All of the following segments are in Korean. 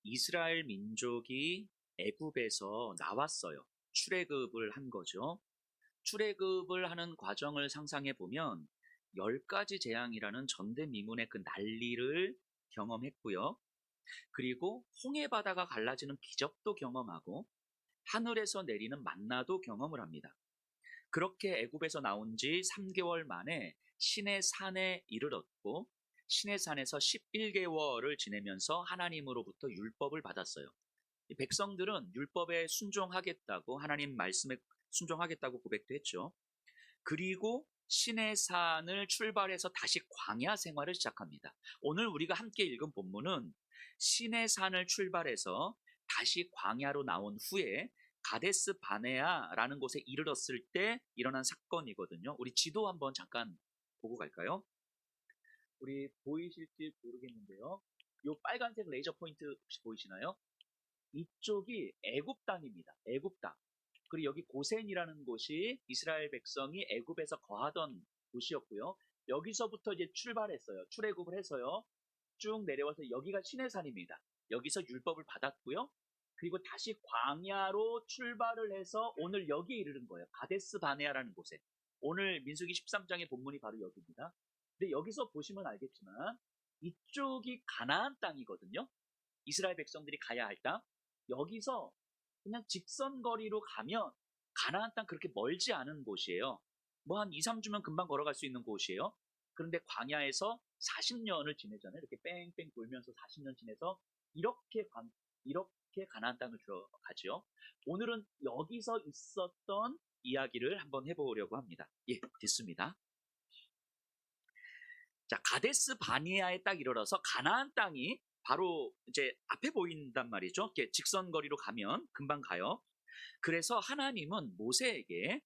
이스라엘 민족이 애굽에서 나왔어요. 출애굽을 한 거죠. 출애굽을 하는 과정을 상상해 보면 10가지 재앙이라는 전대미문의 그 난리를 경험했고요. 그리고 홍해 바다가 갈라지는 기적도 경험하고 하늘에서 내리는 만나도 경험을 합니다. 그렇게 애굽에서 나온 지 3개월 만에 시내 산에 이르렀고 시내 산에서 11개월을 지내면서 하나님으로부터 율법을 받았어요. 이 백성들은 율법에 순종하겠다고 하나님 말씀에 순종하겠다고 고백도 했죠. 그리고 시내 산을 출발해서 다시 광야 생활을 시작합니다. 오늘 우리가 함께 읽은 본문은 시내 산을 출발해서 다시 광야로 나온 후에 가데스 바네아라는 곳에 이르렀을 때 일어난 사건이거든요. 우리 지도 한번 잠깐 보고 갈까요? 우리 보이실지 모르겠는데요. 이 빨간색 레이저 포인트 혹시 보이시나요? 이쪽이 애굽 땅입니다. 애굽 땅. 그리고 여기 고센이라는 곳이 이스라엘 백성이 애굽에서 거하던 곳이었고요. 여기서부터 이제 출발했어요. 출애굽을 해서요. 쭉 내려와서 여기가 시내산입니다. 여기서 율법을 받았고요. 그리고 다시 광야로 출발을 해서 오늘 여기에 이르는 거예요. 가데스 바네아라는 곳에. 오늘 민수기 13장의 본문이 바로 여기입니다. 근데 여기서 보시면 알겠지만 이쪽이 가나안 땅이거든요. 이스라엘 백성들이 가야 할 땅. 여기서 그냥 직선거리로 가면 가나안 땅 그렇게 멀지 않은 곳이에요. 뭐 한 2, 3주면 금방 걸어갈 수 있는 곳이에요. 그런데 광야에서 40년을 지내잖아요. 이렇게 뺑뺑 돌면서 40년 지내서 이렇게 가나안 땅을 들어가죠. 오늘은 여기서 있었던 이야기를 한번 해보려고 합니다. 예, 됐습니다. 자, 가데스 바니아에 딱 이르러서 가나안 땅이 바로 이제 앞에 보인단 말이죠. 이렇게 직선거리로 가면 금방 가요. 그래서 하나님은 모세에게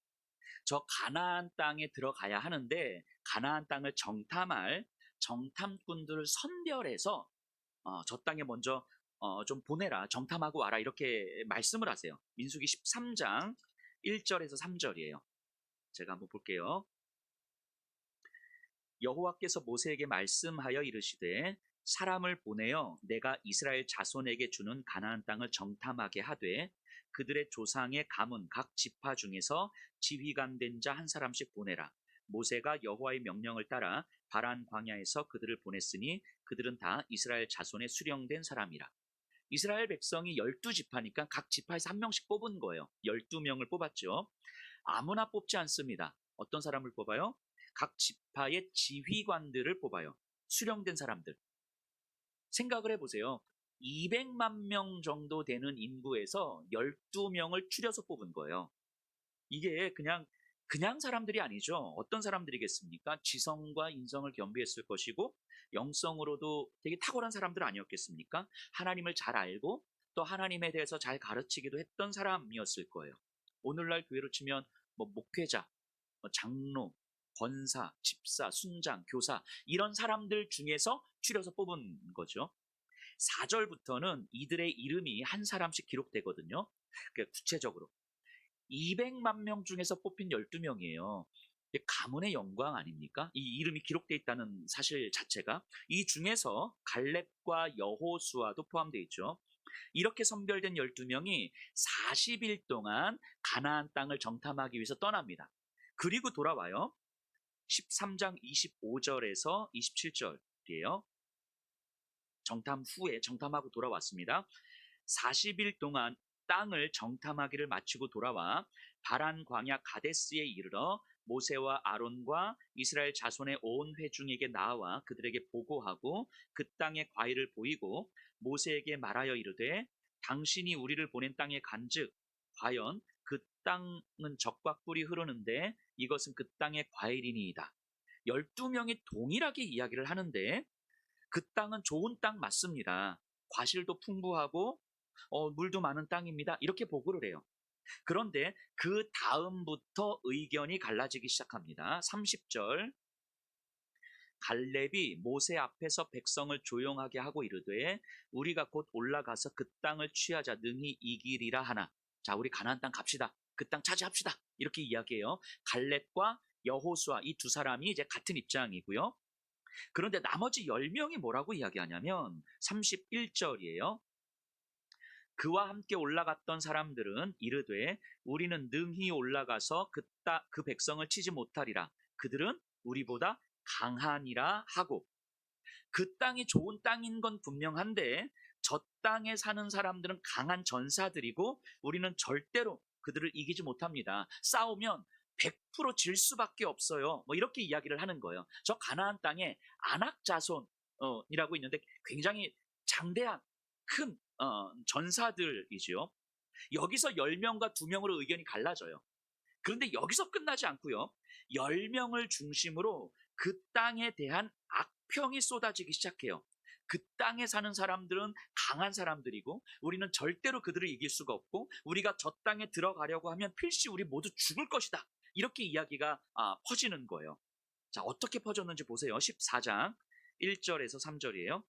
저 가나안 땅에 들어가야 하는데 가나안 땅을 정탐할 정탐꾼들을 선별해서 저 땅에 먼저 좀 보내라, 정탐하고 와라 이렇게 말씀을 하세요. 민수기 13장 1절에서 3절이에요. 제가 한번 볼게요. 여호와께서 모세에게 말씀하여 이르시되 사람을 보내어 내가 이스라엘 자손에게 주는 가나안 땅을 정탐하게 하되 그들의 조상의 가문 각 지파 중에서 지휘관 된 자 한 사람씩 보내라. 모세가 여호와의 명령을 따라 바란 광야에서 그들을 보냈으니 그들은 다 이스라엘 자손의 수령된 사람이라. 이스라엘 백성이 12지파니까 각 지파에서 한 명씩 뽑은 거예요. 12명을 뽑았죠. 아무나 뽑지 않습니다. 어떤 사람을 뽑아요? 각 지파의 지휘관들을 뽑아요. 수령된 사람들. 생각을 해보세요. 200만 명 정도 되는 인구에서 12명을 추려서 뽑은 거예요. 이게 그냥 사람들이 아니죠. 어떤 사람들이겠습니까? 지성과 인성을 겸비했을 것이고 영성으로도 되게 탁월한 사람들 아니었겠습니까? 하나님을 잘 알고 또 하나님에 대해서 잘 가르치기도 했던 사람이었을 거예요. 오늘날 교회로 치면 뭐 목회자, 장로, 권사, 집사, 순장, 교사 이런 사람들 중에서 추려서 뽑은 거죠. 4절부터는 이들의 이름이 한 사람씩 기록되거든요. 구체적으로 200만 명 중에서 뽑힌 12명이에요. 가문의 영광 아닙니까? 이 이름이 기록되어 있다는 사실 자체가. 이 중에서 갈렙과 여호수아도 포함되어 있죠. 이렇게 선별된 12명이 40일 동안 가나안 땅을 정탐하기 위해서 떠납니다. 그리고 돌아와요. 13장 25절에서 27절이에요. 정탐 후에 정탐하고 돌아왔습니다. 40일 동안 땅을 정탐하기를 마치고 돌아와 바란 광야 가데스에 이르러 모세와 아론과 이스라엘 자손의 온 회중에게 나와 그들에게 보고하고 그 땅의 과일을 보이고 모세에게 말하여 이르되 당신이 우리를 보낸 땅에 간즉 과연 그 땅은 적과 꿀이 흐르는데 이것은 그 땅의 과일이니이다. 12명이 동일하게 이야기를 하는데 그 땅은 좋은 땅 맞습니다. 과실도 풍부하고 물도 많은 땅입니다. 이렇게 보고를 해요. 그런데 그 다음부터 의견이 갈라지기 시작합니다. 30절 갈렙이 모세 앞에서 백성을 조용하게 하고 이르되 우리가 곧 올라가서 그 땅을 취하자 능히 이기리라 하나. 자, 우리 가나안 땅 갑시다. 그 땅 차지합시다. 이렇게 이야기해요. 갈렙과 여호수아 이 두 사람이 이제 같은 입장이고요. 그런데 나머지 10명이 뭐라고 이야기하냐면 31절이에요. 그와 함께 올라갔던 사람들은 이르되 우리는 능히 올라가서 그 백성을 치지 못하리라. 그들은 우리보다 강하니라 하고, 그 땅이 좋은 땅인 건 분명한데 저 땅에 사는 사람들은 강한 전사들이고 우리는 절대로 그들을 이기지 못합니다. 싸우면 100%질 수밖에 없어요. 뭐 이렇게 이야기를 하는 거예요. 저 가나안 땅에 아낙 자손이라고 있는데 굉장히 장대한 큰 전사들이지요. 여기서 10명과 2명으로 의견이 갈라져요. 그런데 여기서 끝나지 않고요. 10명을 중심으로 그 땅에 대한 악평이 쏟아지기 시작해요. 그 땅에 사는 사람들은 강한 사람들이고 우리는 절대로 그들을 이길 수가 없고 우리가 저 땅에 들어가려고 하면 필시 우리 모두 죽을 것이다. 이렇게 이야기가 퍼지는 거예요. 자, 어떻게 퍼졌는지 보세요. 14장 1절에서 3절이에요.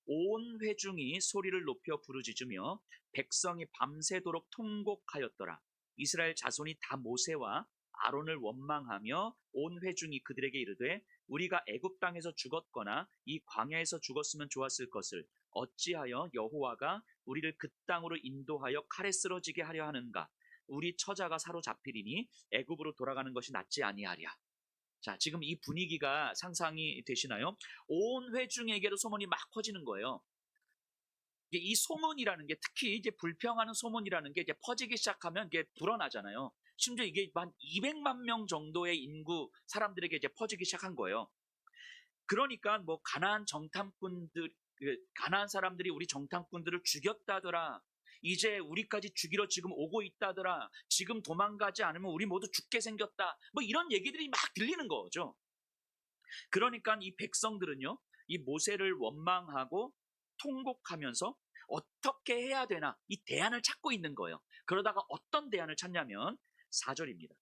온 회중이 소리를 높여 부르짖으며 백성이 밤새도록 통곡하였더라. 이스라엘 자손이 다 모세와 아론을 원망하며 온 회중이 그들에게 이르되 우리가 애굽 땅에서 죽었거나 이 광야에서 죽었으면 좋았을 것을 어찌하여 여호와가 우리를 그 땅으로 인도하여 칼에 쓰러지게 하려 하는가? 우리 처자가 사로잡히리니 애굽으로 돌아가는 것이 낫지 아니하랴. 자, 지금 이 분위기가 상상이 되시나요? 온 회중에게로 소문이 막 퍼지는 거예요. 이 소문이라는 게 특히 이제 불평하는 소문이라는 게 이제 퍼지기 시작하면 이게 불어나잖아요. 심지어 이게 한 200만 명 정도의 인구 사람들에게 이제 퍼지기 시작한 거예요. 그러니까 뭐 가나안 사람들이 우리 정탐꾼들을 죽였다더라. 이제 우리까지 죽이러 지금 오고 있다더라. 지금 도망가지 않으면 우리 모두 죽게 생겼다. 뭐 이런 얘기들이 막 들리는 거죠. 그러니까 이 백성들은요, 이 모세를 원망하고 통곡하면서 어떻게 해야 되나 이 대안을 찾고 있는 거예요. 그러다가 어떤 대안을 찾냐면 4절입니다.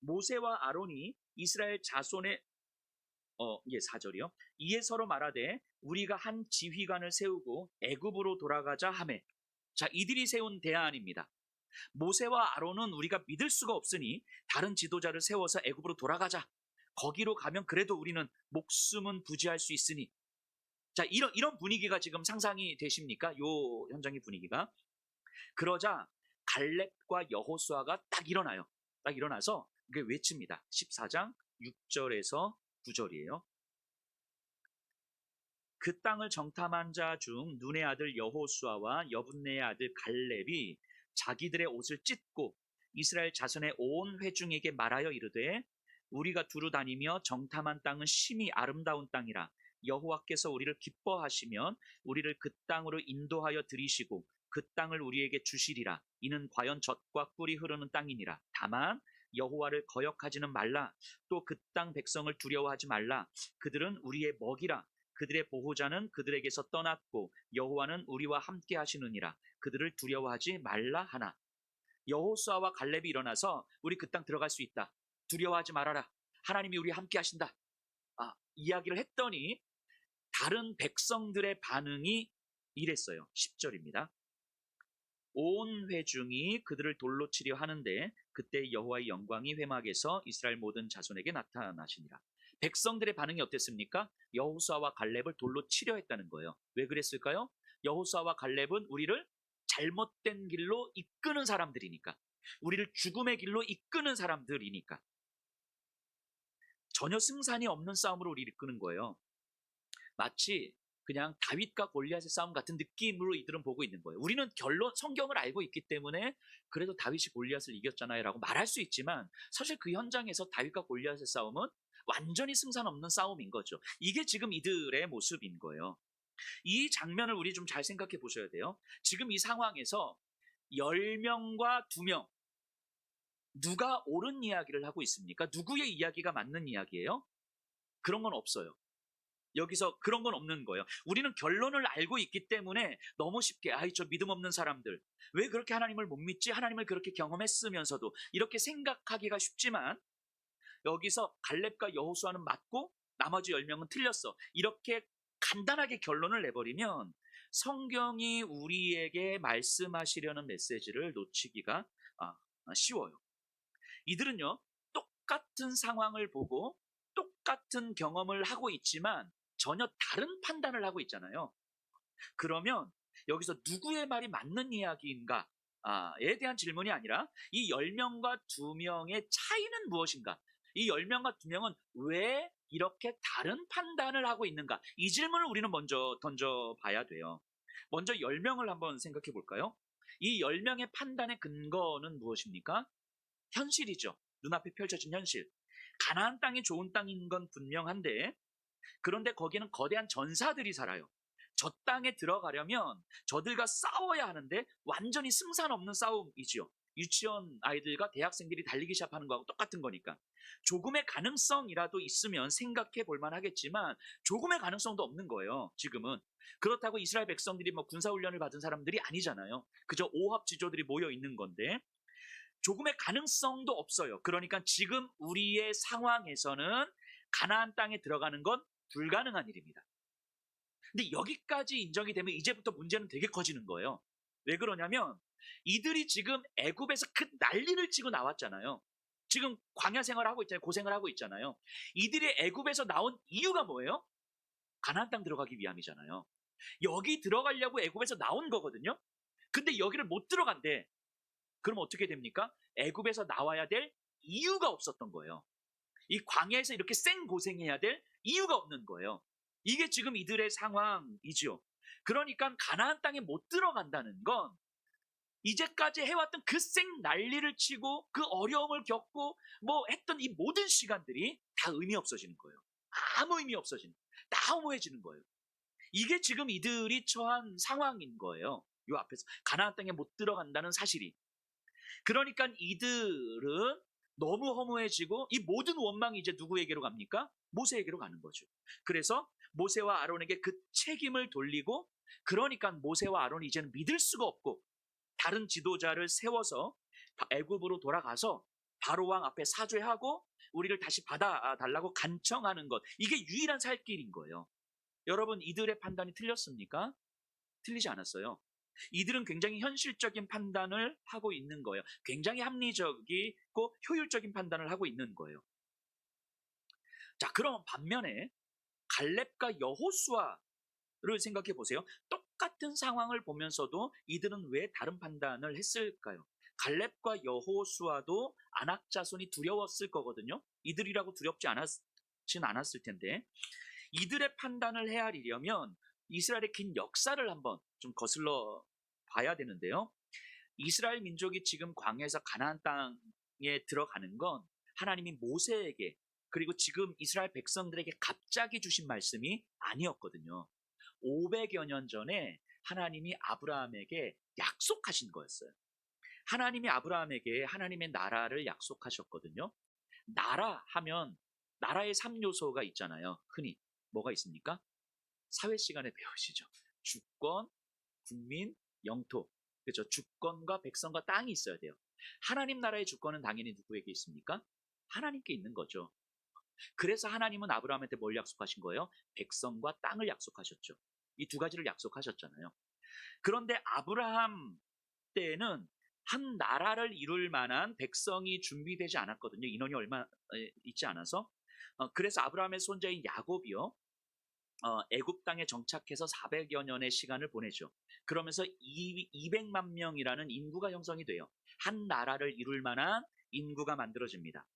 모세와 아론이 이스라엘 자손의 4절이요. 이에 서로 말하되 우리가 한 지휘관을 세우고 애굽으로 돌아가자 하매. 자, 이들이 세운 대안입니다. 모세와 아론은 우리가 믿을 수가 없으니 다른 지도자를 세워서 애굽으로 돌아가자. 거기로 가면 그래도 우리는 목숨은 부지할 수 있으니. 자, 이런 분위기가 지금 상상이 되십니까? 요 현장의 분위기가. 그러자 갈렙과 여호수아가 딱 일어나요. 딱 일어나서 이게 외칩니다. 14장 6절에서 9절이에요. 그 땅을 정탐한 자 중 눈의 아들 여호수아와 여분네의 아들 갈렙이 자기들의 옷을 찢고 이스라엘 자손의 온 회중에게 말하여 이르되 우리가 두루 다니며 정탐한 땅은 심히 아름다운 땅이라 여호와께서 우리를 기뻐하시면 우리를 그 땅으로 인도하여 들이시고 그 땅을 우리에게 주시리라. 이는 과연 젖과 꿀이 흐르는 땅이니라. 다만 여호와를 거역하지는 말라. 또 그 땅 백성을 두려워하지 말라. 그들은 우리의 먹이라. 그들의 보호자는 그들에게서 떠났고 여호와는 우리와 함께 하시느니라. 그들을 두려워하지 말라 하나. 여호수아와 갈렙이 일어나서 우리 그 땅 들어갈 수 있다. 두려워하지 말아라. 하나님이 우리와 함께 하신다. 이야기를 했더니 다른 백성들의 반응이 이랬어요. 10절입니다. 온 회중이 그들을 돌로 치려 하는데 그때 여호와의 영광이 회막에서 이스라엘 모든 자손에게 나타나시니라. 백성들의 반응이 어땠습니까? 여호수아와 갈렙을 돌로 치려 했다는 거예요. 왜 그랬을까요? 여호수아와 갈렙은 우리를 잘못된 길로 이끄는 사람들이니까. 우리를 죽음의 길로 이끄는 사람들이니까. 전혀 승산이 없는 싸움으로 우리를 이끄는 거예요. 마치 그냥 다윗과 골리앗의 싸움 같은 느낌으로 이들은 보고 있는 거예요. 우리는 성경을 알고 있기 때문에 그래도 다윗이 골리앗을 이겼잖아요 라고 말할 수 있지만 사실 그 현장에서 다윗과 골리앗의 싸움은 완전히 승산 없는 싸움인 거죠. 이게 지금 이들의 모습인 거예요. 이 장면을 우리 좀 잘 생각해 보셔야 돼요. 지금 이 상황에서 10명과 2명 누가 옳은 이야기를 하고 있습니까? 누구의 이야기가 맞는 이야기예요? 그런 건 없어요. 여기서 그런 건 없는 거예요. 우리는 결론을 알고 있기 때문에 너무 쉽게 저 믿음 없는 사람들 왜 그렇게 하나님을 못 믿지? 하나님을 그렇게 경험했으면서도 이렇게 생각하기가 쉽지만 여기서 갈렙과 여호수아는 맞고 나머지 10명은 틀렸어. 이렇게 간단하게 결론을 내버리면 성경이 우리에게 말씀하시려는 메시지를 놓치기가 쉬워요. 이들은요 똑같은 상황을 보고 똑같은 경험을 하고 있지만 전혀 다른 판단을 하고 있잖아요. 그러면 여기서 누구의 말이 맞는 이야기인가? 에 대한 질문이 아니라 이 10명과 2명의 차이는 무엇인가? 이 10명과 2명은 왜 이렇게 다른 판단을 하고 있는가? 이 질문을 우리는 먼저 던져봐야 돼요. 먼저 10명을 한번 생각해 볼까요? 이 10명의 판단의 근거는 무엇입니까? 현실이죠. 눈앞에 펼쳐진 현실. 가나안 땅이 좋은 땅인 건 분명한데, 그런데 거기는 거대한 전사들이 살아요. 저 땅에 들어가려면 저들과 싸워야 하는데 완전히 승산 없는 싸움이지요. 유치원 아이들과 대학생들이 달리기 시작하는 거하고 똑같은 거니까. 조금의 가능성이라도 있으면 생각해 볼 만하겠지만 조금의 가능성도 없는 거예요. 지금은. 그렇다고 이스라엘 백성들이 뭐 군사훈련을 받은 사람들이 아니잖아요. 그저 오합지졸들이 모여 있는 건데 조금의 가능성도 없어요. 그러니까 지금 우리의 상황에서는 가나안 땅에 들어가는 건 불가능한 일입니다. 근데 여기까지 인정이 되면 이제부터 문제는 되게 커지는 거예요. 왜 그러냐면 이들이 지금 애굽에서 그 난리를 치고 나왔잖아요. 지금 광야 생활을 하고 있잖아요. 고생을 하고 있잖아요. 이들이 애굽에서 나온 이유가 뭐예요? 가나안 땅 들어가기 위함이잖아요. 여기 들어가려고 애굽에서 나온 거거든요. 근데 여기를 못 들어간대. 그럼 어떻게 됩니까? 애굽에서 나와야 될 이유가 없었던 거예요. 이 광야에서 이렇게 생 고생해야 될 이유가 없는 거예요. 이게 지금 이들의 상황이죠. 그러니까 가나안 땅에 못 들어간다는 건 이제까지 해왔던 그 생 난리를 치고 그 어려움을 겪고 뭐 했던 이 모든 시간들이 다 의미 없어지는 거예요. 아무 의미 없어지는 거예요. 다 허무해지는 거예요. 이게 지금 이들이 처한 상황인 거예요. 이 앞에서 가나안 땅에 못 들어간다는 사실이. 그러니까 이들은 너무 허무해지고 이 모든 원망이 이제 누구에게로 갑니까? 모세에게로 가는 거죠. 그래서 모세와 아론에게 그 책임을 돌리고, 그러니까 모세와 아론이 이제는 믿을 수가 없고 다른 지도자를 세워서 애굽으로 돌아가서 바로 왕 앞에 사죄하고 우리를 다시 받아달라고 간청하는 것, 이게 유일한 살 길인 거예요. 여러분, 이들의 판단이 틀렸습니까? 틀리지 않았어요. 이들은 굉장히 현실적인 판단을 하고 있는 거예요. 굉장히 합리적이고 효율적인 판단을 하고 있는 거예요. 자, 그럼 반면에 갈렙과 여호수아를 생각해 보세요. 똑같은 상황을 보면서도 이들은 왜 다른 판단을 했을까요? 갈렙과 여호수아도 아낙 자손이 두려웠을 거거든요. 이들이라고 두렵지 않았을 텐데, 이들의 판단을 헤아리려면 이스라엘의 긴 역사를 한번 좀 거슬러 봐야 되는데요. 이스라엘 민족이 지금 광야에서 가나안 땅에 들어가는 건 하나님이 모세에게, 그리고 지금 이스라엘 백성들에게 갑자기 주신 말씀이 아니었거든요. 500여 년 전에 하나님이 아브라함에게 약속하신 거였어요. 하나님이 아브라함에게 하나님의 나라를 약속하셨거든요. 나라 하면 나라의 3요소가 있잖아요. 흔히 뭐가 있습니까? 사회 시간에 배우시죠. 주권, 국민, 영토. 그렇죠. 주권과 백성과 땅이 있어야 돼요. 하나님 나라의 주권은 당연히 누구에게 있습니까? 하나님께 있는 거죠. 그래서 하나님은 아브라함한테 뭘 약속하신 거예요? 백성과 땅을 약속하셨죠. 이 두 가지를 약속하셨잖아요. 그런데 아브라함 때에는 한 나라를 이룰 만한 백성이 준비되지 않았거든요. 인원이 얼마 있지 않아서. 그래서 아브라함의 손자인 야곱이요. 애굽 땅에 정착해서 400여 년의 시간을 보내죠. 그러면서 200만 명이라는 인구가 형성이 돼요. 한 나라를 이룰 만한 인구가 만들어집니다.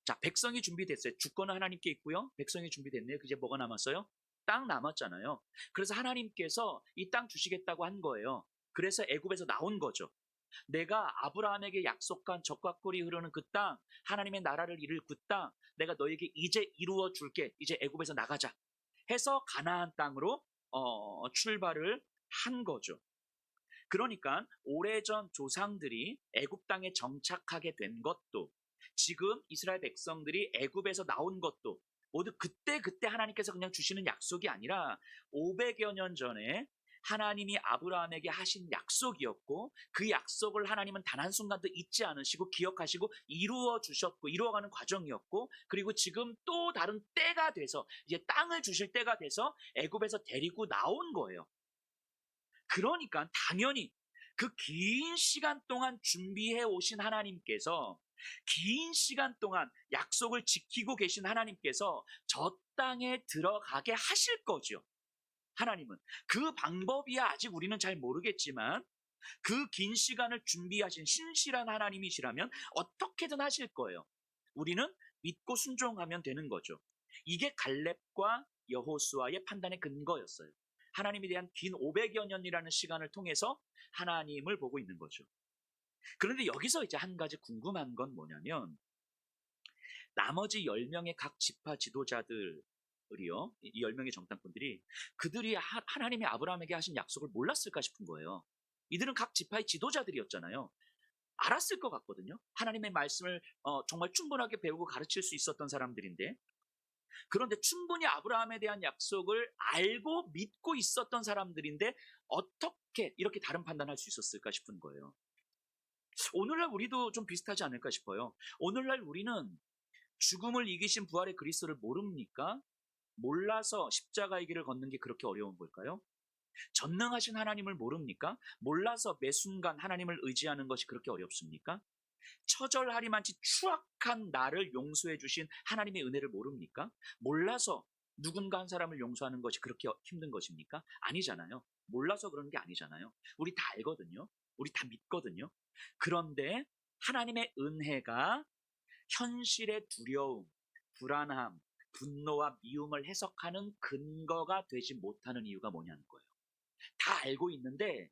자, 백성이 준비됐어요. 주권은 하나님께 있고요. 백성이 준비됐네요. 이제 뭐가 남았어요? 땅 남았잖아요. 그래서 하나님께서 이 땅 주시겠다고 한 거예요. 그래서 애굽에서 나온 거죠. 내가 아브라함에게 약속한 적과 꿀이 흐르는 그 땅, 하나님의 나라를 이룰 그 땅, 내가 너에게 이제 이루어 줄게. 이제 애굽에서 나가자 해서 가나안 땅으로 출발을 한 거죠. 그러니까 오래전 조상들이 애굽 땅에 정착하게 된 것도, 지금 이스라엘 백성들이 애굽에서 나온 것도 모두 그때 하나님께서 그냥 주시는 약속이 아니라 500여 년 전에 하나님이 아브라함에게 하신 약속이었고, 그 약속을 하나님은 단 한순간도 잊지 않으시고 기억하시고 이루어 주셨고 이루어가는 과정이었고, 그리고 지금 또 다른 때가 돼서 이제 땅을 주실 때가 돼서 애굽에서 데리고 나온 거예요. 그러니까 당연히 그 긴 시간 동안 준비해 오신 하나님께서, 긴 시간 동안 약속을 지키고 계신 하나님께서 저 땅에 들어가게 하실 거죠. 하나님은. 그 방법이야 아직 우리는 잘 모르겠지만 그 긴 시간을 준비하신 신실한 하나님이시라면 어떻게든 하실 거예요. 우리는 믿고 순종하면 되는 거죠. 이게 갈렙과 여호수아의 판단의 근거였어요. 하나님에 대한 긴 500여 년이라는 시간을 통해서 하나님을 보고 있는 거죠. 그런데 여기서 이제 한 가지 궁금한 건 뭐냐면 나머지 10명의 각 지파 지도자들이요. 이 10명의 정탐꾼들이 그들이 하나님이 아브라함에게 하신 약속을 몰랐을까 싶은 거예요. 이들은 각 지파의 지도자들이었잖아요. 알았을 것 같거든요. 하나님의 말씀을 정말 충분하게 배우고 가르칠 수 있었던 사람들인데 그런데 충분히 아브라함에 대한 약속을 알고 믿고 있었던 사람들인데 어떻게 이렇게 다른 판단할 수 있었을까 싶은 거예요. 오늘날 우리도 좀 비슷하지 않을까 싶어요. 오늘날 우리는 죽음을 이기신 부활의 그리스도를 모릅니까? 몰라서 십자가의 길을 걷는 게 그렇게 어려운 걸까요? 전능하신 하나님을 모릅니까? 몰라서 매 순간 하나님을 의지하는 것이 그렇게 어렵습니까? 처절하리만치 추악한 나를 용서해 주신 하나님의 은혜를 모릅니까? 몰라서 누군가 한 사람을 용서하는 것이 그렇게 힘든 것입니까? 아니잖아요. 몰라서 그런 게 아니잖아요. 우리 다 알거든요. 우리 다 믿거든요. 그런데 하나님의 은혜가 현실의 두려움, 불안함, 분노와 미움을 해석하는 근거가 되지 못하는 이유가 뭐냐는 거예요. 다 알고 있는데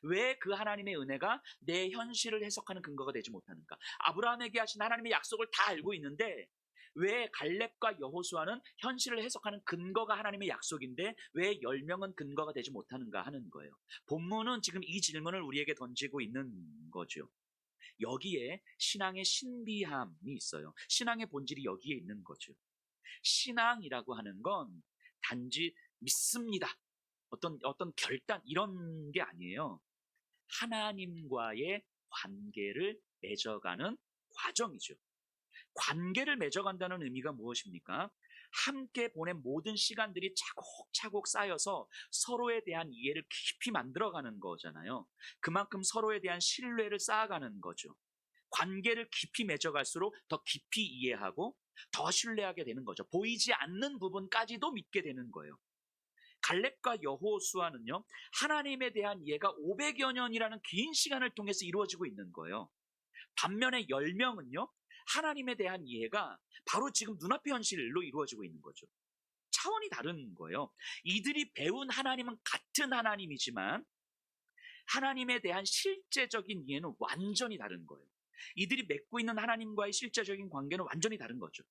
왜 그 하나님의 은혜가 내 현실을 해석하는 근거가 되지 못하는가? 아브라함에게 하신 하나님의 약속을 다 알고 있는데 왜 갈렙과 여호수아는 현실을 해석하는 근거가 하나님의 약속인데 왜 10명은 근거가 되지 못하는가 하는 거예요. 본문은 지금 이 질문을 우리에게 던지고 있는 거죠. 여기에 신앙의 신비함이 있어요. 신앙의 본질이 여기에 있는 거죠. 신앙이라고 하는 건 단지 믿습니다. 어떤 결단 이런 게 아니에요. 하나님과의 관계를 맺어가는 과정이죠. 관계를 맺어간다는 의미가 무엇입니까? 함께 보낸 모든 시간들이 차곡차곡 쌓여서 서로에 대한 이해를 깊이 만들어가는 거잖아요. 그만큼 서로에 대한 신뢰를 쌓아가는 거죠. 관계를 깊이 맺어갈수록 더 깊이 이해하고 더 신뢰하게 되는 거죠. 보이지 않는 부분까지도 믿게 되는 거예요. 갈렙과 여호수아는요, 하나님에 대한 이해가 500여 년이라는 긴 시간을 통해서 이루어지고 있는 거예요. 반면에 10명은요, 하나님에 대한 이해가 바로 지금 눈앞의 현실로 이루어지고 있는 거죠. 차원이 다른 거예요. 이들이 배운 하나님은 같은 하나님이지만 하나님에 대한 실제적인 이해는 완전히 다른 거예요. 이들이 맺고 있는 하나님과의 실제적인 관계는 완전히 다른 거죠.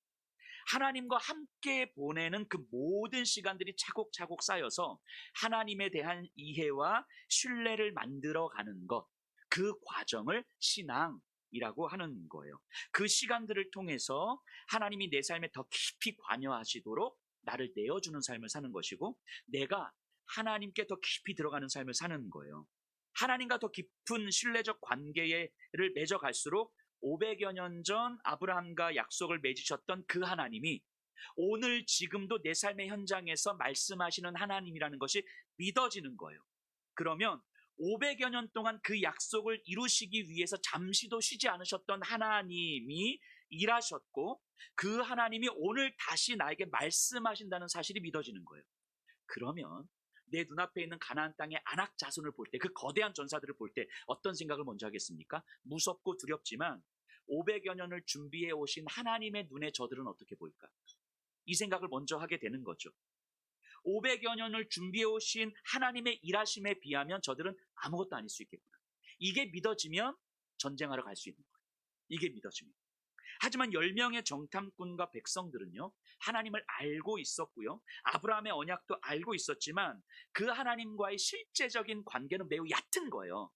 하나님과 함께 보내는 그 모든 시간들이 차곡차곡 쌓여서 하나님에 대한 이해와 신뢰를 만들어가는 것, 그 과정을 신앙이라고 하는 거예요. 그 시간들을 통해서 하나님이 내 삶에 더 깊이 관여하시도록 나를 내어주는 삶을 사는 것이고 내가 하나님께 더 깊이 들어가는 삶을 사는 거예요. 하나님과 더 깊은 신뢰적 관계를 맺어갈수록 500여 년 전 아브라함과 약속을 맺으셨던 그 하나님이 오늘 지금도 내 삶의 현장에서 말씀하시는 하나님이라는 것이 믿어지는 거예요. 그러면 500여 년 동안 그 약속을 이루시기 위해서 잠시도 쉬지 않으셨던 하나님이 일하셨고 그 하나님이 오늘 다시 나에게 말씀하신다는 사실이 믿어지는 거예요. 그러면 내 눈앞에 있는 가나안 땅의 아낙 자손을 볼 때, 그 거대한 전사들을 볼 때 어떤 생각을 먼저 하겠습니까? 무섭고 두렵지만 500여 년을 준비해 오신 하나님의 눈에 저들은 어떻게 보일까? 이 생각을 먼저 하게 되는 거죠. 500여 년을 준비해 오신 하나님의 일하심에 비하면 저들은 아무것도 아닐 수 있겠구나. 이게 믿어지면 전쟁하러 갈 수 있는 거예요. 이게 믿어지면. 하지만 10명의 정탐꾼과 백성들은요, 하나님을 알고 있었고요, 아브라함의 언약도 알고 있었지만 그 하나님과의 실제적인 관계는 매우 얕은 거예요.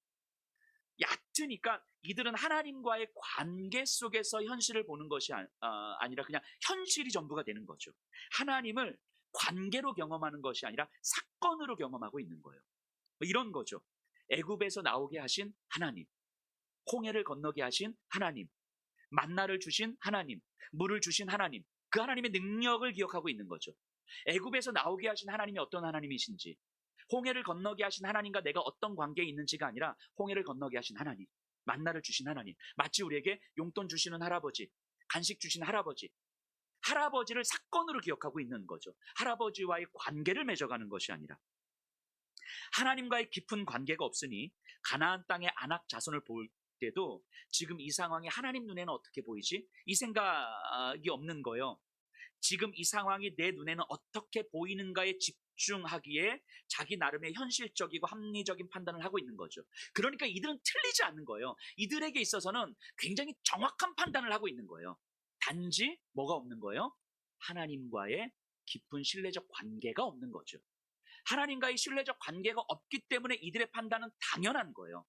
얕으니까 이들은 하나님과의 관계 속에서 현실을 보는 것이 아니라 그냥 현실이 전부가 되는 거죠. 하나님을 관계로 경험하는 것이 아니라 사건으로 경험하고 있는 거예요. 이런 거죠. 애굽에서 나오게 하신 하나님, 홍해를 건너게 하신 하나님, 만나를 주신 하나님, 물을 주신 하나님, 그 하나님의 능력을 기억하고 있는 거죠. 애굽에서 나오게 하신 하나님이 어떤 하나님이신지, 홍해를 건너게 하신 하나님과 내가 어떤 관계에 있는지가 아니라 홍해를 건너게 하신 하나님, 만나를 주신 하나님, 마치 우리에게 용돈 주시는 할아버지, 간식 주신 할아버지, 할아버지를 사건으로 기억하고 있는 거죠. 할아버지와의 관계를 맺어가는 것이 아니라 하나님과의 깊은 관계가 없으니 가나안 땅의 아낙 자손을 볼 때도 지금 이 상황이 하나님 눈에는 어떻게 보이지? 이 생각이 없는 거예요. 지금 이 상황이 내 눈에는 어떻게 보이는가에 집중하기에 자기 나름의 현실적이고 합리적인 판단을 하고 있는 거죠. 그러니까 이들은 틀리지 않는 거예요. 이들에게 있어서는 굉장히 정확한 판단을 하고 있는 거예요. 단지 뭐가 없는 거예요? 하나님과의 깊은 신뢰적 관계가 없는 거죠. 하나님과의 신뢰적 관계가 없기 때문에 이들의 판단은 당연한 거예요.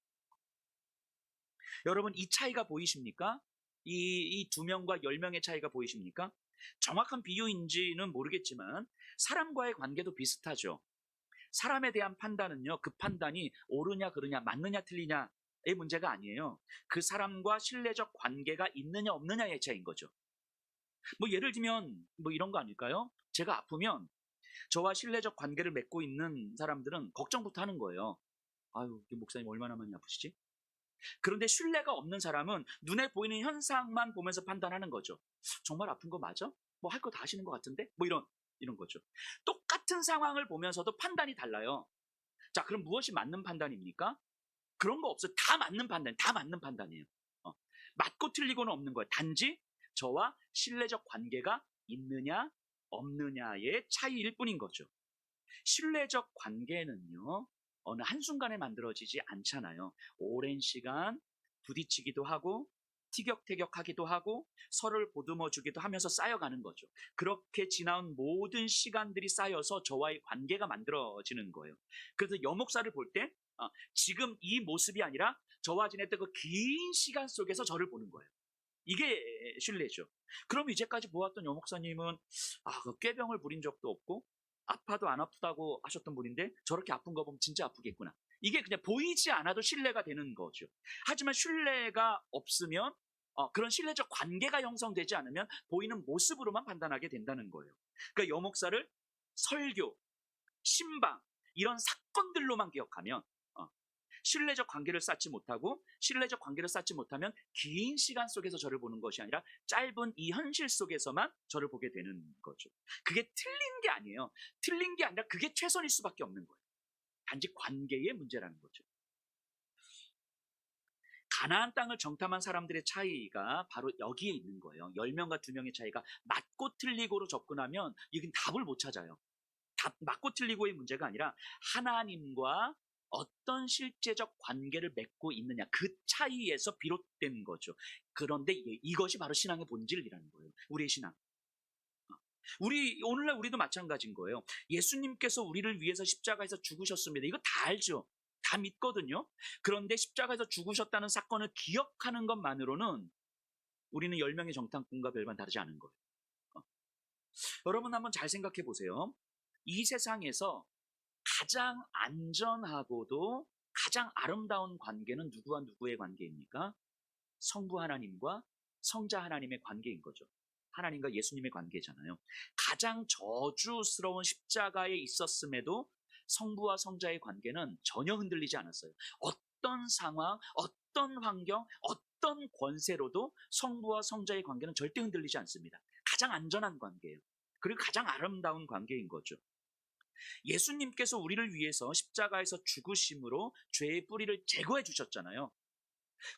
여러분, 이 차이가 보이십니까? 이 2명과 10명의 차이가 보이십니까? 정확한 비유인지는 모르겠지만 사람과의 관계도 비슷하죠. 사람에 대한 판단은요, 그 판단이 옳으냐 그르냐 맞느냐 틀리냐의 문제가 아니에요. 그 사람과 신뢰적 관계가 있느냐 없느냐의 차이인 거죠. 뭐 예를 들면 뭐 이런 거 아닐까요? 제가 아프면 저와 신뢰적 관계를 맺고 있는 사람들은 걱정부터 하는 거예요. 아유, 목사님 얼마나 많이 아프시지? 그런데 신뢰가 없는 사람은 눈에 보이는 현상만 보면서 판단하는 거죠. 정말 아픈 거 맞아? 뭐 할 거 다 하시는 것 같은데? 뭐 이런 거죠. 똑같은 상황을 보면서도 판단이 달라요. 자, 그럼 무엇이 맞는 판단입니까? 그런 거 없어요. 다 맞는 판단, 다 맞는 판단이에요. 맞고 틀리고는 없는 거예요. 단지 저와 신뢰적 관계가 있느냐 없느냐의 차이일 뿐인 거죠. 신뢰적 관계는요, 어느 한순간에 만들어지지 않잖아요. 오랜 시간 부딪히기도 하고 티격태격하기도 하고 서로를 보듬어 주기도 하면서 쌓여가는 거죠. 그렇게 지나온 모든 시간들이 쌓여서 저와의 관계가 만들어지는 거예요. 그래서 여목사를 볼 때 지금 이 모습이 아니라 저와 지냈던 그 긴 시간 속에서 저를 보는 거예요. 이게 신뢰죠. 그럼 이제까지 보았던 여목사님은 그 꾀병을 부린 적도 없고 아파도 안 아프다고 하셨던 분인데 저렇게 아픈 거 보면 진짜 아프겠구나. 이게 그냥 보이지 않아도 신뢰가 되는 거죠. 하지만 신뢰가 없으면 그런 신뢰적 관계가 형성되지 않으면 보이는 모습으로만 판단하게 된다는 거예요. 그러니까 여목사를 설교, 신방 이런 사건들로만 기억하면 신뢰적 관계를 쌓지 못하고 신뢰적 관계를 쌓지 못하면 긴 시간 속에서 저를 보는 것이 아니라 짧은 이 현실 속에서만 저를 보게 되는 거죠. 그게 틀린 게 아니에요. 틀린 게 아니라 그게 최선일 수밖에 없는 거예요. 단지 관계의 문제라는 거죠. 가나안 땅을 정탐한 사람들의 차이가 바로 여기에 있는 거예요. 10명과 2명의 차이가 맞고 틀리고로 접근하면 이건 답을 못 찾아요. 맞고 틀리고의 문제가 아니라 하나님과 어떤 실제적 관계를 맺고 있느냐, 그 차이에서 비롯된 거죠. 그런데 이것이 바로 신앙의 본질이라는 거예요. 우리의 신앙. 오늘날 우리도 마찬가지인 거예요. 예수님께서 우리를 위해서 십자가에서 죽으셨습니다. 이거 다 알죠. 다 믿거든요. 그런데 십자가에서 죽으셨다는 사건을 기억하는 것만으로는 우리는 10명의 정탐꾼과 별반 다르지 않은 거예요. 여러분 한번 잘 생각해 보세요. 이 세상에서 가장 안전하고도 가장 아름다운 관계는 누구와 누구의 관계입니까? 성부 하나님과 성자 하나님의 관계인 거죠. 하나님과 예수님의 관계잖아요. 가장 저주스러운 십자가에 있었음에도 성부와 성자의 관계는 전혀 흔들리지 않았어요. 어떤 상황, 어떤 환경, 어떤 권세로도 성부와 성자의 관계는 절대 흔들리지 않습니다. 가장 안전한 관계예요. 그리고 가장 아름다운 관계인 거죠. 예수님께서 우리를 위해서 십자가에서 죽으심으로 죄의 뿌리를 제거해 주셨잖아요.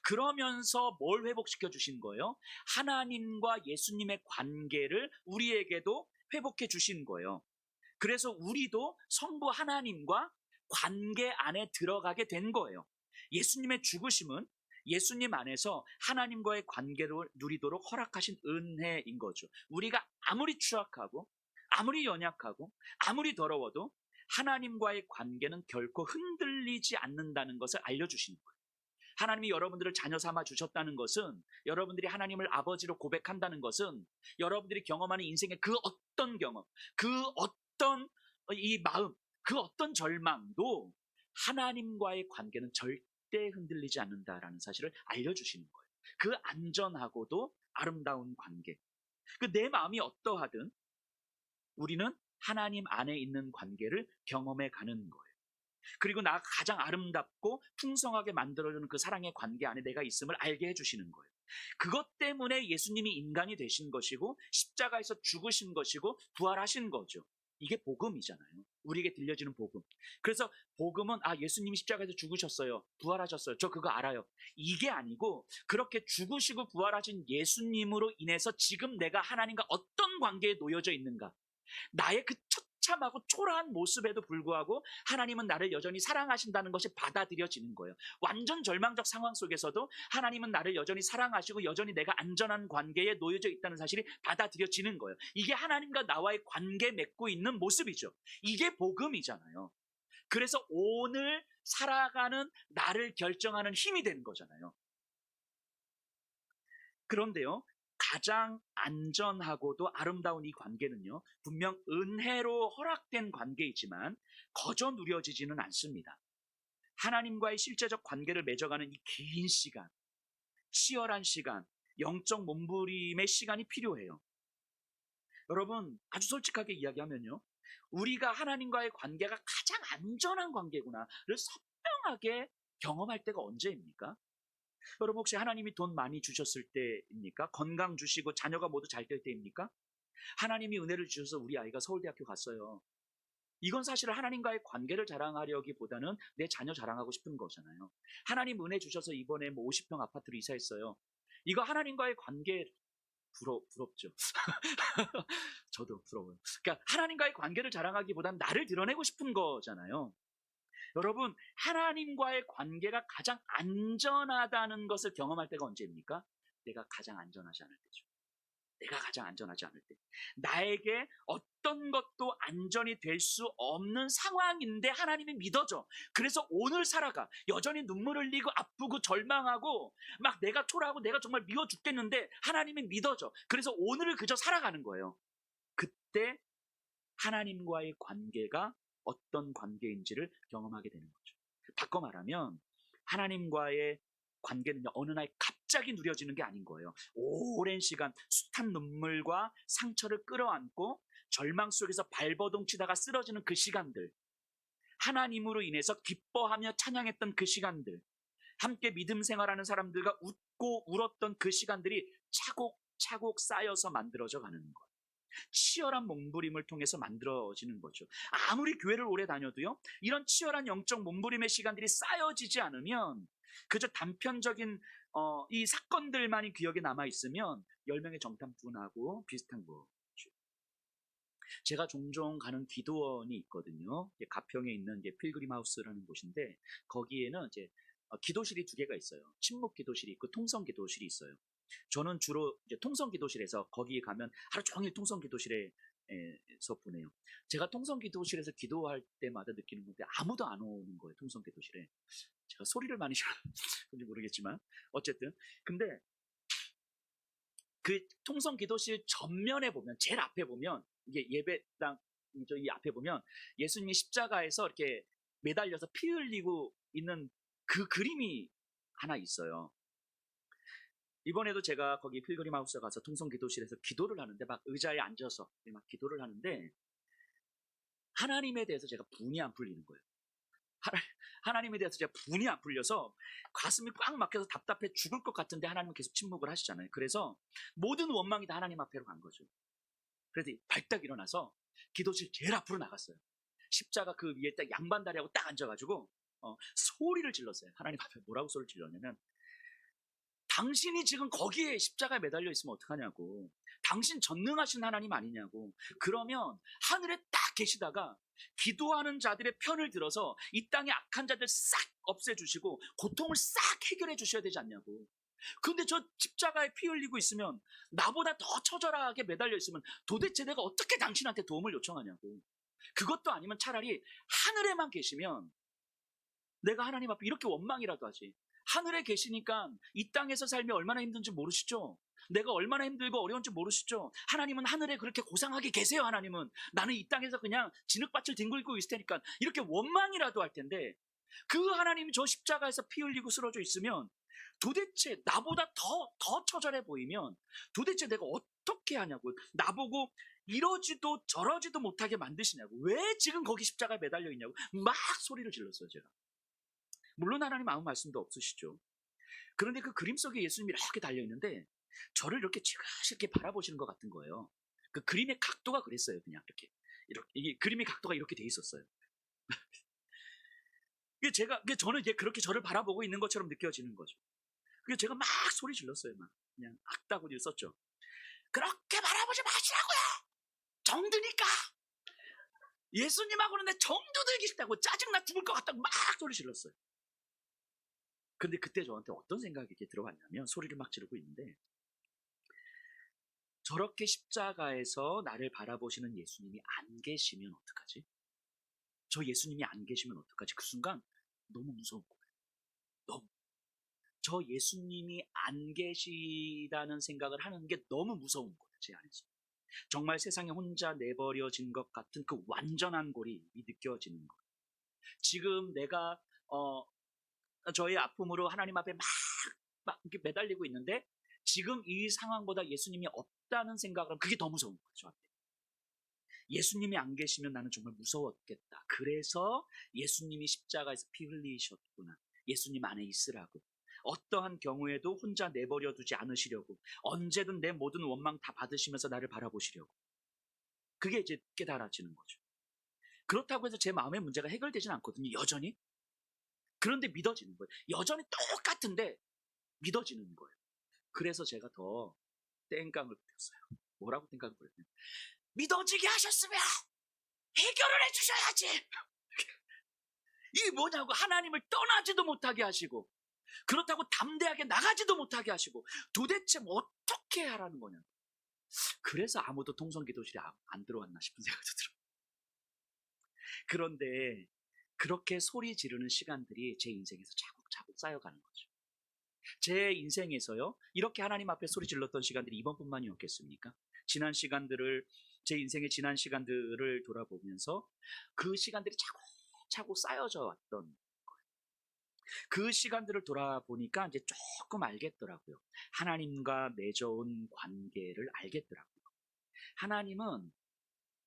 그러면서 뭘 회복시켜 주신 거예요? 하나님과 예수님의 관계를 우리에게도 회복해 주신 거예요. 그래서 우리도 성부 하나님과 관계 안에 들어가게 된 거예요. 예수님의 죽으심은 예수님 안에서 하나님과의 관계를 누리도록 허락하신 은혜인 거죠. 우리가 아무리 추악하고 아무리 연약하고 아무리 더러워도 하나님과의 관계는 결코 흔들리지 않는다는 것을 알려주시는 거예요. 하나님이 여러분들을 자녀 삼아 주셨다는 것은, 여러분들이 하나님을 아버지로 고백한다는 것은, 여러분들이 경험하는 인생의 그 어떤 경험, 그 어떤 이 마음, 그 어떤 절망도 하나님과의 관계는 절대 흔들리지 않는다라는 사실을 알려주시는 거예요. 그 안전하고도 아름다운 관계. 내 마음이 어떠하든 우리는 하나님 안에 있는 관계를 경험해 가는 거예요. 그리고 나가 가장 아름답고 풍성하게 만들어주는 그 사랑의 관계 안에 내가 있음을 알게 해주시는 거예요. 그것 때문에 예수님이 인간이 되신 것이고 십자가에서 죽으신 것이고 부활하신 거죠. 이게 복음이잖아요. 우리에게 들려지는 복음. 그래서 복음은 예수님이 십자가에서 죽으셨어요. 부활하셨어요. 저 그거 알아요. 이게 아니고 그렇게 죽으시고 부활하신 예수님으로 인해서 지금 내가 하나님과 어떤 관계에 놓여져 있는가. 나의 그 처참하고 초라한 모습에도 불구하고 하나님은 나를 여전히 사랑하신다는 것이 받아들여지는 거예요. 완전 절망적 상황 속에서도 하나님은 나를 여전히 사랑하시고 여전히 내가 안전한 관계에 놓여져 있다는 사실이 받아들여지는 거예요. 이게 하나님과 나와의 관계 맺고 있는 모습이죠. 이게 복음이잖아요. 그래서 오늘 살아가는 나를 결정하는 힘이 되는 거잖아요. 그런데요, 가장 안전하고도 아름다운 이 관계는요, 분명 은혜로 허락된 관계이지만 거저 누려지지는 않습니다. 하나님과의 실제적 관계를 맺어가는 이 긴 시간, 치열한 시간, 영적 몸부림의 시간이 필요해요. 여러분, 아주 솔직하게 이야기하면요, 우리가 하나님과의 관계가 가장 안전한 관계구나를 선명하게 경험할 때가 언제입니까? 여러분, 혹시 하나님이 돈 많이 주셨을 때입니까? 건강 주시고 자녀가 모두 잘 될 때입니까? 하나님이 은혜를 주셔서 우리 아이가 서울대학교 갔어요. 이건 사실 하나님과의 관계를 자랑하려기보다는 내 자녀 자랑하고 싶은 거잖아요. 하나님 은혜 주셔서 이번에 50평 아파트로 이사했어요. 이거 하나님과의 관계 부럽죠. 저도 부러워요. 그러니까 하나님과의 관계를 자랑하기보다는 나를 드러내고 싶은 거잖아요. 여러분, 하나님과의 관계가 가장 안전하다는 것을 경험할 때가 언제입니까? 내가 가장 안전하지 않을 때죠. 내가 가장 안전하지 않을 때. 나에게 어떤 것도 안전이 될 수 없는 상황인데 하나님이 믿어져. 그래서 오늘 살아가. 여전히 눈물 흘리고 아프고 절망하고 막 내가 초라하고 내가 정말 미워 죽겠는데 하나님이 믿어져. 그래서 오늘을 그저 살아가는 거예요. 그때 하나님과의 관계가 어떤 관계인지를 경험하게 되는 거죠. 바꿔 말하면 하나님과의 관계는 어느 날 갑자기 누려지는 게 아닌 거예요. 오랜 시간 숱한 눈물과 상처를 끌어안고 절망 속에서 발버둥 치다가 쓰러지는 그 시간들, 하나님으로 인해서 기뻐하며 찬양했던 그 시간들, 함께 믿음 생활하는 사람들과 웃고 울었던 그 시간들이 차곡차곡 쌓여서 만들어져 가는 거예요. 치열한 몸부림을 통해서 만들어지는 거죠. 아무리 교회를 오래 다녀도요, 이런 치열한 영적 몸부림의 시간들이 쌓여지지 않으면 그저 단편적인 이 사건들만이 기억에 남아있으면 10명의 정탐꾼하고 비슷한 거죠. 제가 종종 가는 기도원이 있거든요. 가평에 있는 필그림 하우스라는 곳인데 거기에는 이제 기도실이 2개가 있어요. 침묵 기도실이 있고 통성 기도실이 있어요. 저는 주로 이제 통성 기도실에서 거기 가면 하루 종일 통성 기도실에서 보내요. 제가 통성 기도실에서 기도할 때마다 느끼는 건데 아무도 안 오는 거예요. 통성 기도실에. 제가 소리를 많이 그런지 모르겠지만 어쨌든 근데 그 통성 기도실 전면에 보면 제일 앞에 보면 이게 예배당 이 앞에 보면 예수님이 십자가에서 이렇게 매달려서 피 흘리고 있는 그 그림이 하나 있어요. 이번에도 제가 거기 필그림 하우스에 가서 통성 기도실에서 기도를 하는데 막 의자에 앉아서 막 기도를 하는데 하나님에 대해서 제가 분이 안 풀리는 거예요. 하나님에 대해서 제가 분이 안 풀려서 가슴이 꽉 막혀서 답답해 죽을 것 같은데 하나님은 계속 침묵을 하시잖아요. 그래서 모든 원망이 다 하나님 앞으로 간 거죠. 그래서 발딱 일어나서 기도실 제일 앞으로 나갔어요. 십자가 그 위에 딱 양반다리하고 딱 앉아가지고 소리를 질렀어요. 하나님 앞에 뭐라고 소리를 질렀냐면 당신이 지금 거기에 십자가에 매달려 있으면 어떡하냐고. 당신 전능하신 하나님 아니냐고. 그러면 하늘에 딱 계시다가 기도하는 자들의 편을 들어서 이 땅의 악한 자들 싹 없애주시고 고통을 싹 해결해 주셔야 되지 않냐고. 근데 저 십자가에 피 흘리고 있으면 나보다 더 처절하게 매달려 있으면 도대체 내가 어떻게 당신한테 도움을 요청하냐고. 그것도 아니면 차라리 하늘에만 계시면 내가 하나님 앞에 이렇게 원망이라도 하지. 하늘에 계시니까 이 땅에서 삶이 얼마나 힘든지 모르시죠? 내가 얼마나 힘들고 어려운지 모르시죠? 하나님은 하늘에 그렇게 고상하게 계세요. 하나님은 나는 이 땅에서 그냥 진흙밭을 뒹굴고 있을 테니까 이렇게 원망이라도 할 텐데 그 하나님이 저 십자가에서 피 흘리고 쓰러져 있으면 도대체 나보다 더 처절해 보이면 도대체 내가 어떻게 하냐고. 나보고 이러지도 저러지도 못하게 만드시냐고. 왜 지금 거기 십자가에 매달려 있냐고 막 소리를 질렀어요, 제가. 물론 하나님 아무 말씀도 없으시죠. 그런데 그 그림 속에 예수님이 이렇게 달려있는데 저를 이렇게 지그시 이렇게 바라보시는 것 같은 거예요. 그 그림의 각도가 그랬어요. 그냥 이렇게 이게 그림의 각도가 이렇게 돼 있었어요. 저는 이제 그렇게 저를 바라보고 있는 것처럼 느껴지는 거죠. 그래서 제가 막 소리 질렀어요. 막 그냥 악다구니를 썼죠. 그렇게 바라보지 마시라고요. 정드니까. 예수님하고는 내 정도 들기 싫다고, 짜증나 죽을 것 같다고 막 소리 질렀어요. 근데 그때 저한테 어떤 생각이 이렇게 들어왔냐면, 소리를 막 지르고 있는데, 저렇게 십자가에서 나를 바라보시는 예수님이 안 계시면 어떡하지? 저 예수님이 안 계시면 어떡하지? 그 순간 너무 무서운 거예요. 너무. 저 예수님이 안 계시다는 생각을 하는 게 너무 무서운 거예요, 제 안에서. 정말 세상에 혼자 내버려진 것 같은 그 완전한 고립이 느껴지는 거예요. 지금 내가 저의 아픔으로 하나님 앞에 막 이렇게 매달리고 있는데, 지금 이 상황보다 예수님이 없다는 생각을 하면 그게 더 무서운 거예요, 저한테. 예수님이 안 계시면 나는 정말 무서웠겠다. 그래서 예수님이 십자가에서 피 흘리셨구나. 예수님 안에 있으라고. 어떠한 경우에도 혼자 내버려 두지 않으시려고. 언제든 내 모든 원망 다 받으시면서 나를 바라보시려고. 그게 이제 깨달아지는 거죠. 그렇다고 해서 제 마음의 문제가 해결되진 않거든요, 여전히. 그런데 믿어지는 거예요. 여전히 똑같은데 믿어지는 거예요. 그래서 제가 더 땡깡을 부렸어요. 뭐라고 땡깡을 부렸냐면, 믿어지게 하셨으면 해결을 해주셔야지. 이게 뭐냐고. 하나님을 떠나지도 못하게 하시고, 그렇다고 담대하게 나가지도 못하게 하시고, 도대체 뭐 어떻게 하라는 거냐. 그래서 아무도 통성기도실에 안 들어왔나 싶은 생각도 들어요. 그런데 그렇게 소리 지르는 시간들이 제 인생에서 차곡차곡 쌓여가는 거죠. 제 인생에서요, 이렇게 하나님 앞에 소리 질렀던 시간들이 이번뿐만이었겠습니까? 제 인생의 지난 시간들을 돌아보면서 그 시간들이 차곡차곡 쌓여져 왔던, 그 시간들을 돌아보니까 이제 조금 알겠더라고요. 하나님과 맺어온 관계를 알겠더라고요. 하나님은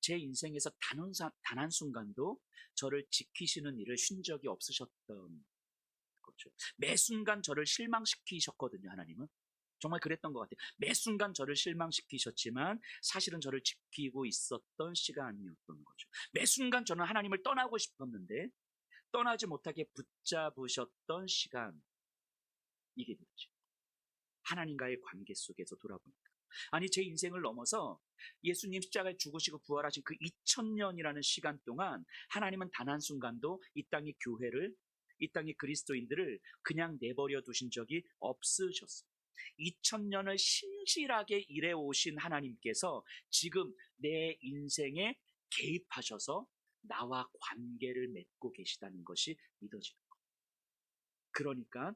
제 인생에서 단 한순간도 저를 지키시는 일을 쉰 적이 없으셨던 거죠. 매 순간 저를 실망시키셨거든요, 하나님은. 정말 그랬던 것 같아요. 매 순간 저를 실망시키셨지만 사실은 저를 지키고 있었던 시간이었던 거죠. 매 순간 저는 하나님을 떠나고 싶었는데 떠나지 못하게 붙잡으셨던 시간, 이게 뭐지? 하나님과의 관계 속에서 돌아보니까. 아니, 제 인생을 넘어서 예수님 십자가에 죽으시고 부활하신 그 2000년이라는 시간 동안 하나님은 단 한순간도 이 땅의 교회를, 이 땅의 그리스도인들을 그냥 내버려 두신 적이 없으셨어요. 2000년을 신실하게 일해 오신 하나님께서 지금 내 인생에 개입하셔서 나와 관계를 맺고 계시다는 것이 믿어지는 거예요. 그러니까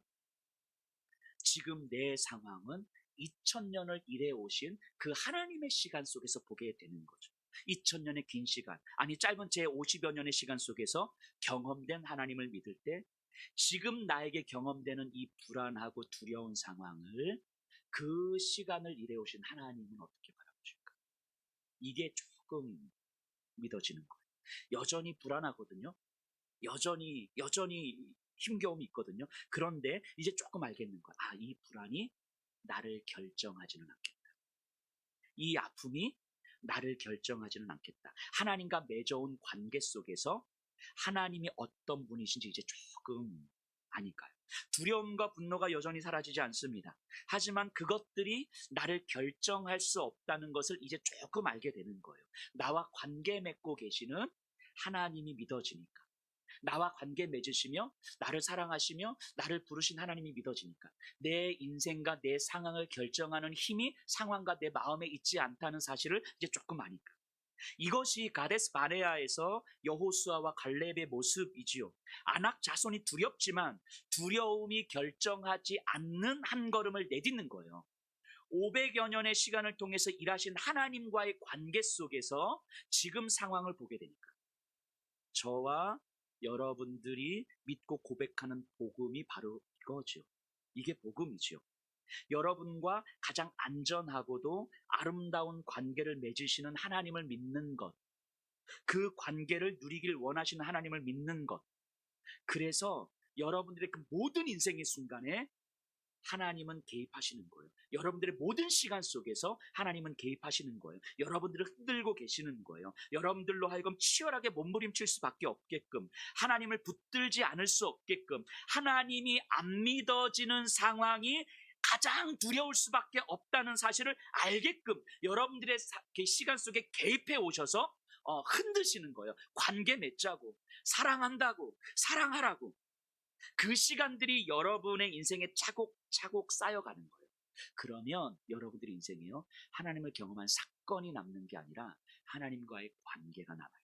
지금 내 상황은 2000년을 일해 오신 그 하나님의 시간 속에서 보게 되는 거죠. 2000년의 긴 시간, 아니 짧은 제 50여 년의 시간 속에서 경험된 하나님을 믿을 때, 지금 나에게 경험되는 이 불안하고 두려운 상황을, 그 시간을 일해 오신 하나님은 어떻게 바라보실까? 이게 조금 믿어지는 거예요. 여전히 불안하거든요. 여전히 힘겨움이 있거든요. 그런데 이제 조금 알겠는 거야. 아, 이 불안이 나를 결정하지는 않겠다. 이 아픔이 나를 결정하지는 않겠다. 하나님과 맺어온 관계 속에서 하나님이 어떤 분이신지 이제 조금 아니까요. 두려움과 분노가 여전히 사라지지 않습니다. 하지만 그것들이 나를 결정할 수 없다는 것을 이제 조금 알게 되는 거예요. 나와 관계 맺고 계시는 하나님이 믿어지니까. 나와 관계 맺으시며 나를 사랑하시며 나를 부르신 하나님이 믿어지니까 내 인생과 내 상황을 결정하는 힘이 상황과 내 마음에 있지 않다는 사실을 이제 조금 아니까. 이것이 가데스 바네아에서 여호수아와 갈렙의 모습이지요. 아낙 자손이 두렵지만 두려움이 결정하지 않는 한 걸음을 내딛는 거예요. 500여 년의 시간을 통해서 일하신 하나님과의 관계 속에서 지금 상황을 보게 되니까 저와 여러분들이 믿고 고백하는 복음이 바로 이거죠. 이게 복음이죠. 여러분과 가장 안전하고도 아름다운 관계를 맺으시는 하나님을 믿는 것, 그 관계를 누리길 원하시는 하나님을 믿는 것. 그래서 여러분들의 그 모든 인생의 순간에 하나님은 개입하시는 거예요. 여러분들의 모든 시간 속에서 하나님은 개입하시는 거예요. 여러분들을 흔들고 계시는 거예요. 여러분들로 하여금 치열하게 몸부림칠 수밖에 없게끔, 하나님을 붙들지 않을 수 없게끔, 하나님이 안 믿어지는 상황이 가장 두려울 수밖에 없다는 사실을 알게끔 여러분들의 시간 속에 개입해 오셔서 흔드시는 거예요. 관계 맺자고, 사랑한다고, 사랑하라고. 그 시간들이 여러분의 인생에 차곡차곡 쌓여가는 거예요. 그러면 여러분들의 인생에요, 하나님을 경험한 사건이 남는 게 아니라 하나님과의 관계가 남아요.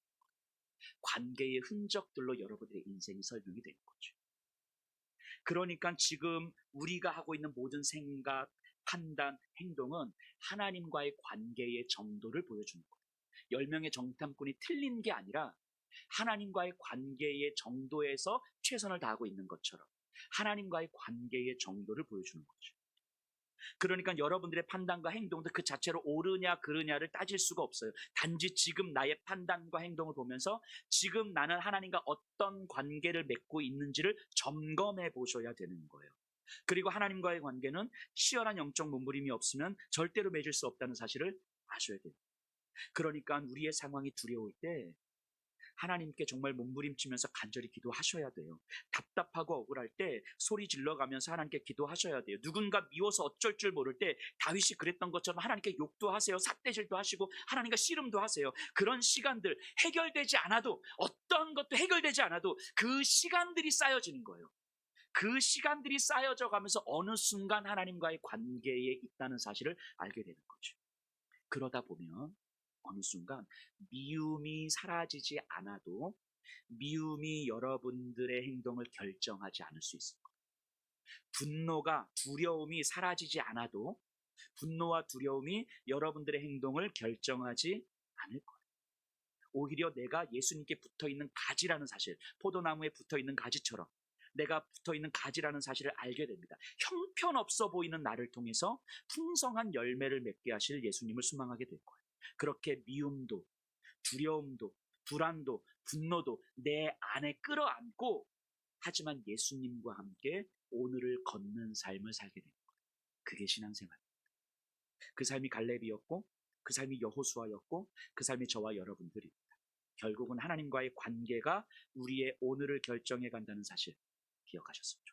관계의 흔적들로 여러분들의 인생이 설명이 되는 거죠. 그러니까 지금 우리가 하고 있는 모든 생각, 판단, 행동은 하나님과의 관계의 정도를 보여주는 거예요. 10명의 정탐꾼이 틀린 게 아니라 하나님과의 관계의 정도에서 최선을 다하고 있는 것처럼 하나님과의 관계의 정도를 보여주는 거죠. 그러니까 여러분들의 판단과 행동도 그 자체로 옳으냐 그르냐를 따질 수가 없어요. 단지 지금 나의 판단과 행동을 보면서 지금 나는 하나님과 어떤 관계를 맺고 있는지를 점검해 보셔야 되는 거예요. 그리고 하나님과의 관계는 치열한 영적 몸부림이 없으면 절대로 맺을 수 없다는 사실을 아셔야 돼요. 그러니까 우리의 상황이 두려울 때 하나님께 정말 몸부림치면서 간절히 기도하셔야 돼요. 답답하고 억울할 때 소리 질러가면서 하나님께 기도하셔야 돼요. 누군가 미워서 어쩔 줄 모를 때 다윗이 그랬던 것처럼 하나님께 욕도 하세요. 삿대질도 하시고 하나님과 씨름도 하세요. 그런 시간들 해결되지 않아도, 어떤 것도 해결되지 않아도 그 시간들이 쌓여지는 거예요. 그 시간들이 쌓여져 가면서 어느 순간 하나님과의 관계에 있다는 사실을 알게 되는 거죠. 그러다 보면 어느 순간 미움이 사라지지 않아도 미움이 여러분들의 행동을 결정하지 않을 수 있을 거예요. 분노가, 두려움이 사라지지 않아도 분노와 두려움이 여러분들의 행동을 결정하지 않을 거예요. 오히려 내가 예수님께 붙어있는 가지라는 사실, 포도나무에 붙어있는 가지처럼 내가 붙어있는 가지라는 사실을 알게 됩니다. 형편없어 보이는 나를 통해서 풍성한 열매를 맺게 하실 예수님을 소망하게 될 거예요. 그렇게 미움도, 두려움도, 불안도, 분노도 내 안에 끌어안고, 하지만 예수님과 함께 오늘을 걷는 삶을 살게 됩니다. 그게 신앙생활. 그 삶이 갈렙이었고, 그 삶이 여호수아였고, 그 삶이 저와 여러분들입니다. 결국은 하나님과의 관계가 우리의 오늘을 결정해 간다는 사실 기억하셨습니다.